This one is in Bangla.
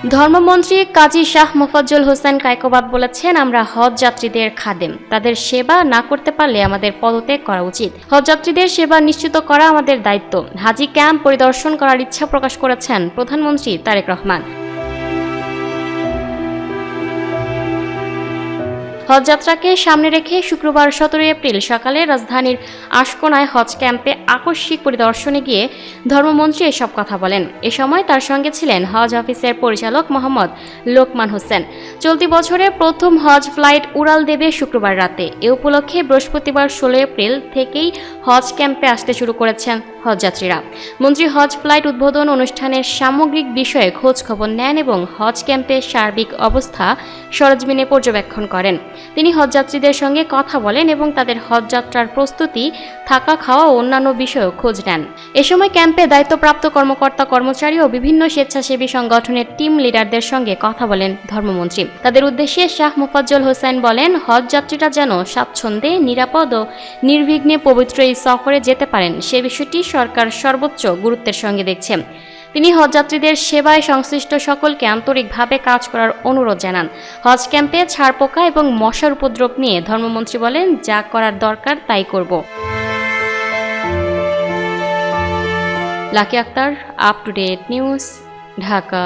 ধর্মমন্ত্রী কাজী শাহ মোফাজ্জল হোসেন কায়কোবাদ বলেছেন, আমরা হজ যাত্রীদের খাদেম, তাদের সেবা না করতে পারলে আমাদের পদত্যাগ করা উচিত। হজ যাত্রীদের সেবা নিশ্চিত করা আমাদের দায়িত্ব। হাজি ক্যাম্প পরিদর্শন করার ইচ্ছা প্রকাশ করেছেন প্রধানমন্ত্রী তারেক রহমান। হজযাত্রাকে সামনে রেখে শুক্রবার 17 এপ্রিল সকালে রাজধানীর আশকোনায় হজ ক্যাম্পে আকস্মিক পরিদর্শনে গিয়ে ধর্মমন্ত্রী এসব কথা বলেন। এ সময় তার সঙ্গে ছিলেন হজ অফিসের পরিচালক মোহাম্মদ লোকমান হোসেন। চলতি বছরে প্রথম হজ ফ্লাইট উড়াল দেবে শুক্রবার রাতে। এ উপলক্ষে বৃহস্পতিবার 16 এপ্রিল থেকেই হজ ক্যাম্পে আসতে শুরু করেছেন হজযাত্রীরা। মন্ত্রী হজ ফ্লাইট উদ্বোধন অনুষ্ঠানের সামগ্রিক বিষয়ে খোঁজ খবর নেন এবং হজ ক্যাম্পের সার্বিক অবস্থা সরেজমিনে পর্যবেক্ষণ করেন। তিনি হজযাত্রীদের সঙ্গে কথা বলেন এবং তাদের হজযাত্রার প্রস্তুতি, থাকা খাওয়া ও অন্যান্য বিষয়েও খোঁজ নেন। এ সময় ক্যাম্পে দায়িত্বপ্রাপ্ত কর্মকর্তা কর্মচারী ও বিভিন্ন স্বেচ্ছাসেবী সংগঠনের টিম লিডারদের সঙ্গে কথা বলেন ধর্মমন্ত্রী। তাদের উদ্দেশ্যে শাহ মোফাজ্জল হোসেন বলেন, হজযাত্রীরা যেন স্বাচ্ছন্দ্যে, নিরাপদ ও নির্বিঘ্নে পবিত্র এই সফরে যেতে পারেন সে বিষয়টি সরকার সর্বোচ্চ গুরুত্বের সঙ্গে দেখছে। তিনি হজযাত্রীদের সেবায় সংশ্লিষ্ট সকলকে আন্তরিকভাবে কাজ করার অনুরোধ জানান। হজ ক্যাম্পে ছারপোকা এবং মশার উপদ্রব নিয়ে ধর্মমন্ত্রী বলেন, যা করার দরকার তাই করব। Lucky Akter, up to date news, Dhaka.